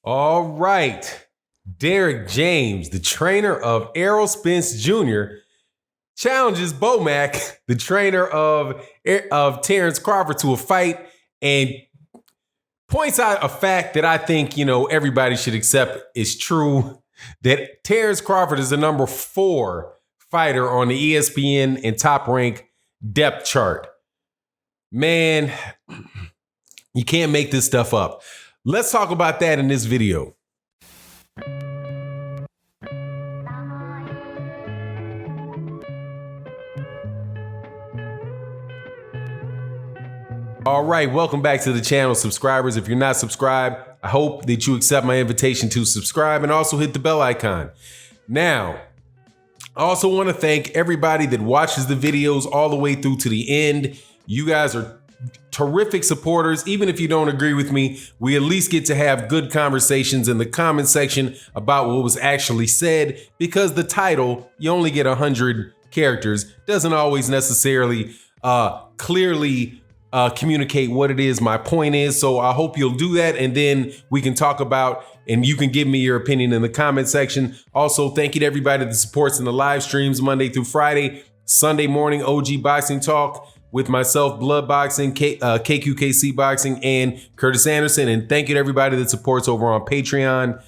All right. Derek James, the trainer of Errol Spence Jr., challenges Bomac, the trainer of Terence Crawford, to a fight and points out a fact that I think, everybody should accept is true, that Terence Crawford is the number 4 fighter on the ESPN and Top Rank depth chart. Man, you can't make this stuff up. Let's talk about that in this video. All right, welcome back to the channel, subscribers. If you're not subscribed, I hope that you accept my invitation to subscribe and also hit the bell icon. Now, I also want to thank everybody that watches the videos all the way through to the end. You guys are terrific supporters. Even if you don't agree with me, we at least get to have good conversations in the comment section about what was actually said, because the title, you only get 100 characters, doesn't always necessarily clearly communicate what it is my point is. So I hope you'll do that, and then we can talk about, and you can give me your opinion in the comment section. Also, thank you to everybody that supports in the live streams Monday through Friday, Sunday morning OG Boxing Talk with myself, Blood Boxing, KQKC Boxing, and Curtis Anderson. And thank you to everybody that supports over on Patreon.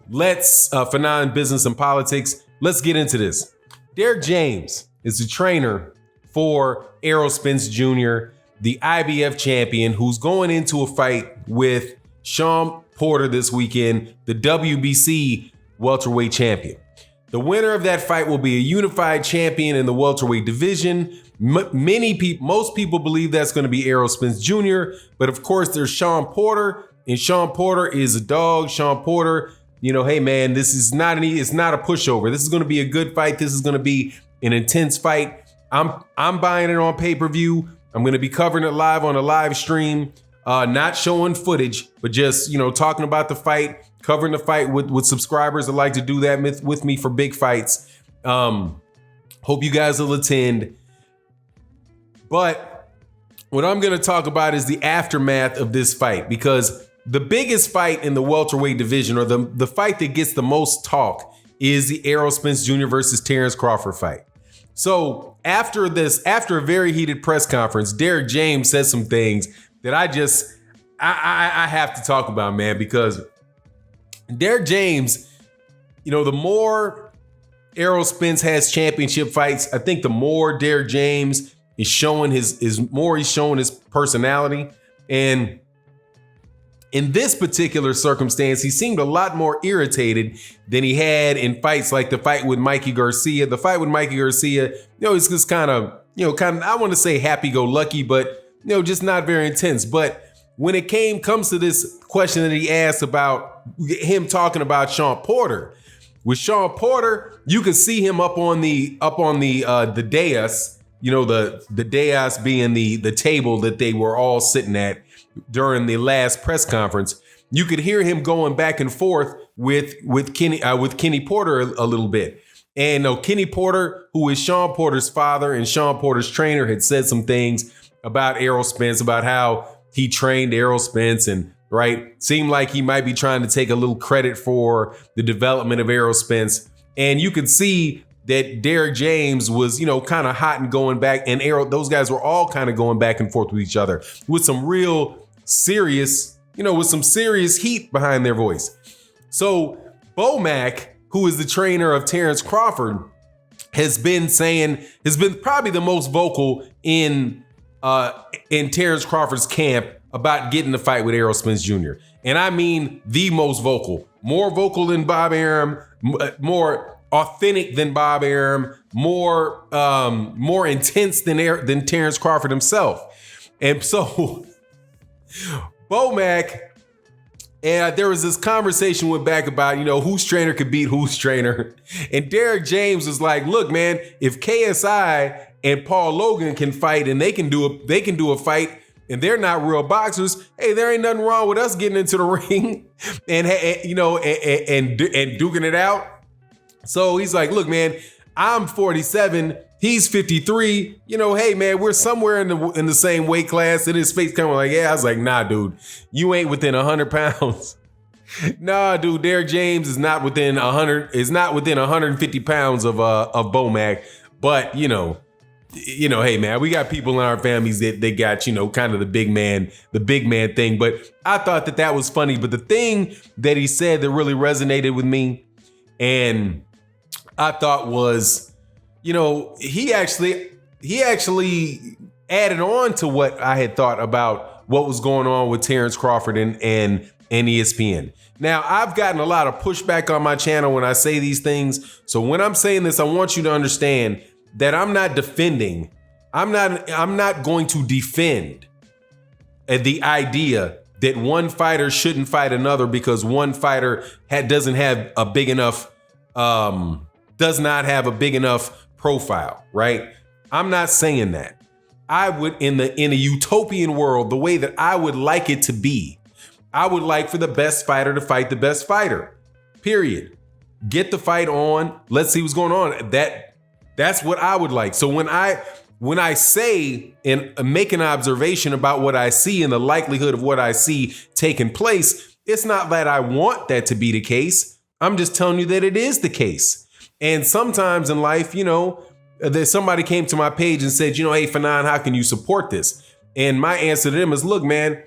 Let's, for non-business and politics, let's get into this. Derek James is the trainer for Errol Spence Jr., the IBF champion, who's going into a fight with Sean Porter this weekend, the WBC welterweight champion. The winner of that fight will be a unified champion in the welterweight division. Most people believe that's going to be Errol Spence Jr., but of course there's Sean Porter, and Sean Porter is a dog. Sean Porter, hey man, this is it's not a pushover. This is going to be a good fight. This is going to be an intense fight. I'm buying it on pay-per-view. I'm going to be covering it live on a live stream, not showing footage, but just, talking about the fight, covering the fight with subscribers that like to do that with me for big fights. Hope you guys will attend. But what I'm going to talk about is the aftermath of this fight, because the biggest fight in the welterweight division, or the fight that gets the most talk, is the Errol Spence Jr. versus Terence Crawford fight. So after a very heated press conference, Derek James said some things that I have to talk about, man, because Derek James, the more Errol Spence has championship fights, I think the more Derek James is showing his personality. And in this particular circumstance, he seemed a lot more irritated than he had in fights like the fight with Mikey Garcia. The fight with Mikey Garcia, it's just kind of, I want to say happy-go-lucky, but, just not very intense. But when it comes to this question that he asked about him talking about Sean Porter, with Sean Porter, you can see him up on the dais, the dais being the table that they were all sitting at during the last press conference. You could hear him going back and forth with Kenny Porter a little bit. And Kenny Porter, who is Sean Porter's father and Sean Porter's trainer, had said some things about Errol Spence, about how he trained Errol Spence, and seemed like he might be trying to take a little credit for the development of Errol Spence. And you could see that Derek James was, kind of hot and going back, and those guys were all kind of going back and forth with each other with some real serious, with some serious heat behind their voice. So Bomac, who is the trainer of Terence Crawford, has been probably the most vocal in Terence Crawford's camp about getting the fight with Errol Spence Jr. And I mean the most vocal, more vocal than Bob Arum, more authentic than Bob Arum, more intense than Terence Crawford himself. And so Bomac, and there was this conversation went back about, whose trainer could beat whose trainer. And Derek James was like, look, man, if KSI and Paul Logan can fight and they can do a fight and they're not real boxers, hey, there ain't nothing wrong with us getting into the ring and duking it out. So he's like, look, man, I'm 47. He's 53. Hey, man, we're somewhere in the same weight class. And his face kind of like, yeah. I was like, nah, dude, you ain't within 100 pounds Nah, dude, Derrick James is not within 150 pounds of Bomac, but hey man, we got people in our families that they got, kind of the big man thing. But I thought that was funny. But the thing that he said that really resonated with me, and I thought was, he actually added on to what I had thought about what was going on with Terence Crawford and ESPN. Now, I've gotten a lot of pushback on my channel when I say these things. So when I'm saying this, I want you to understand that I'm not defending. I'm not going to defend the idea that one fighter shouldn't fight another because one fighter does not have a big enough profile, right? I'm not saying that. I would, in a utopian world, the way that I would like it to be, I would like for the best fighter to fight the best fighter, period. Get the fight on. Let's see what's going on. That's what I would like. So when I say and make an observation about what I see and the likelihood of what I see taking place, it's not that I want that to be the case. I'm just telling you that it is the case. And sometimes in life, that somebody came to my page and said, hey, Fanon, how can you support this? And my answer to them is, look, man,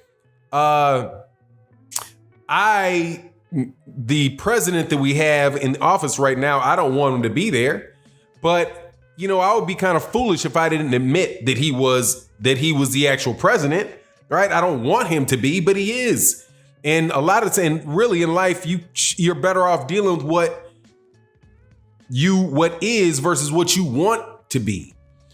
the president that we have in office right now, I don't want him to be there. But, I would be kind of foolish if I didn't admit that he was the actual president, right? I don't want him to be, but he is. And and really in life, you're better off dealing with what is versus what you want to be.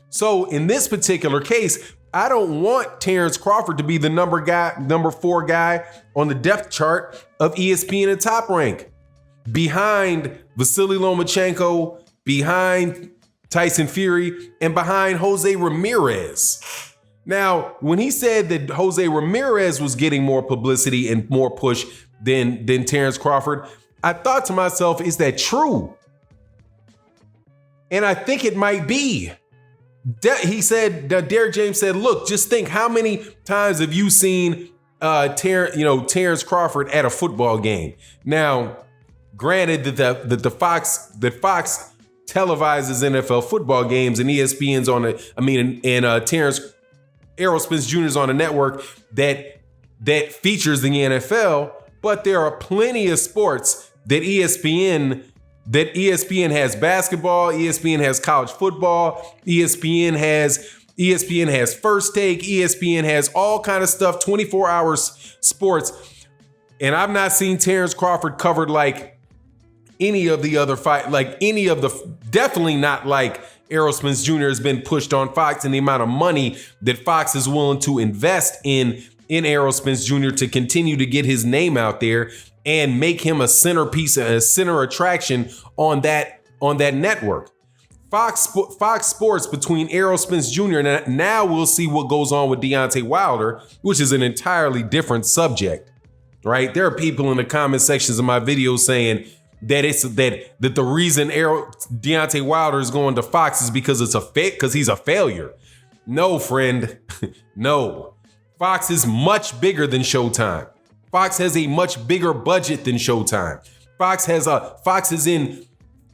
So in this particular case, I don't want Terence Crawford to be the number 4 guy on the depth chart of ESPN and Top Rank, behind Vasily Lomachenko, behind Tyson Fury, and behind Jose Ramirez. Now, when he said that Jose Ramirez was getting more publicity and more push than Terence Crawford, I thought to myself, is that true? And I think it might be. He said, Derrick James said, look, just think, how many times have you seen Terence Crawford at a football game? Now, granted that Fox televises NFL football games and ESPN's on Errol Spence Jr. is on a network that features the NFL, but there are plenty of sports that ESPN has basketball, ESPN has college football, ESPN has First Take, ESPN has all kind of stuff, 24 hours sports. And I've not seen Terence Crawford covered like any of the other definitely not like Errol Spence Jr. has been pushed on Fox, and the amount of money that Fox is willing to invest in Errol Spence Jr. to continue to get his name out there and make him a centerpiece, a center attraction on that network. Fox Sports, between Errol Spence Jr. and now we'll see what goes on with Deontay Wilder, which is an entirely different subject, right? There are people in the comment sections of my videos saying that the reason Deontay Wilder is going to Fox is because because he's a failure. No, friend, no. Fox is much bigger than Showtime. Fox has a much bigger budget than Showtime. Fox is in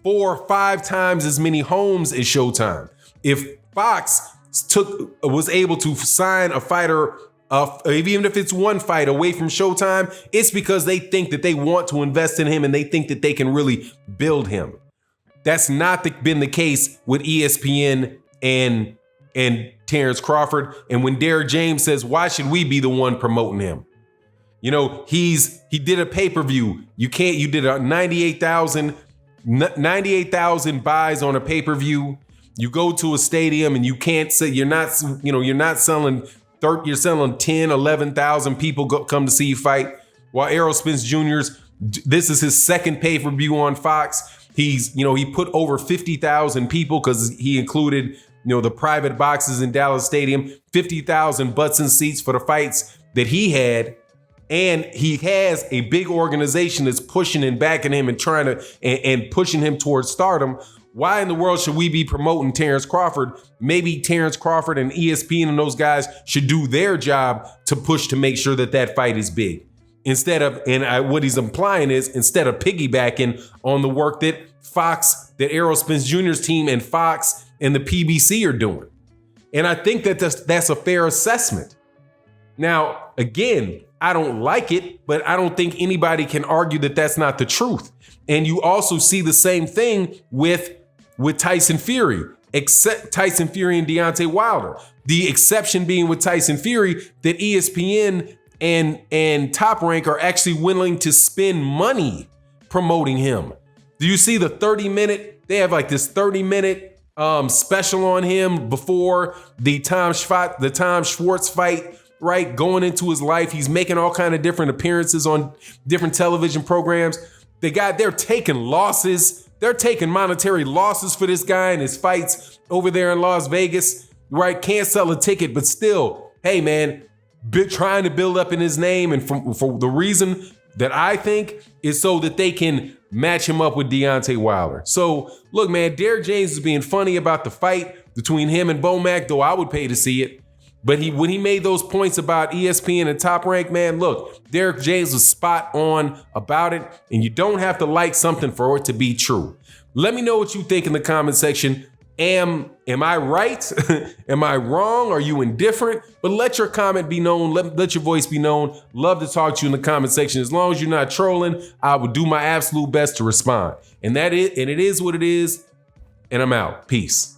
4 or 5 times as many homes as Showtime. If Fox was able to sign a fighter, even if it's one fight away from Showtime, it's because they think that they want to invest in him and they think that they can really build him. That's not been the case with ESPN and Terence Crawford. And when Derrick James says, why should we be the one promoting him? He did a pay-per-view. You did a 98,000 buys on a pay-per-view. You go to a stadium and you can't say you're not selling. You're selling 10, 11,000 people come to see you fight. While Errol Spence Jr.'s, this is his second pay-per-view on Fox. He put over 50,000 people because he included, the private boxes in Dallas Stadium, 50,000 butts and seats for the fights that he had. And he has a big organization that's pushing and backing him and trying to and pushing him towards stardom. Why in the world should we be promoting Terence Crawford? Maybe Terence Crawford and ESPN and those guys should do their job to push to make sure that fight is big. What he's implying is instead of piggybacking on the work that Errol Spence Jr.'s team and Fox and the PBC are doing. And I think that that's a fair assessment. Now, again, I don't like it, but I don't think anybody can argue that that's not the truth. And you also see the same thing with Tyson Fury, except Tyson Fury and Deontay Wilder. The exception being with Tyson Fury that ESPN and Top Rank are actually willing to spend money promoting him. Do you see the 30-minute? They have like this 30-minute special on him before the Tom Schwartz fight, right? Going into his life. He's making all kind of different appearances on different television programs. They're taking losses. They're taking monetary losses for this guy and his fights over there in Las Vegas, right? Can't sell a ticket, but still, hey man, trying to build up in his name. And for the reason that I think is so that they can match him up with Deontay Wilder. So look, man, Derrick James is being funny about the fight between him and Bomac, though I would pay to see it. But when he made those points about ESPN and Top Rank, man, look, Derrick James was spot on about it, and you don't have to like something for it to be true. Let me know what you think in the comment section. Am I right? Am I wrong? Are you indifferent? But let your comment be known. Let your voice be known. Love to talk to you in the comment section. As long as you're not trolling, I would do my absolute best to respond. And it is what it is. And I'm out. Peace.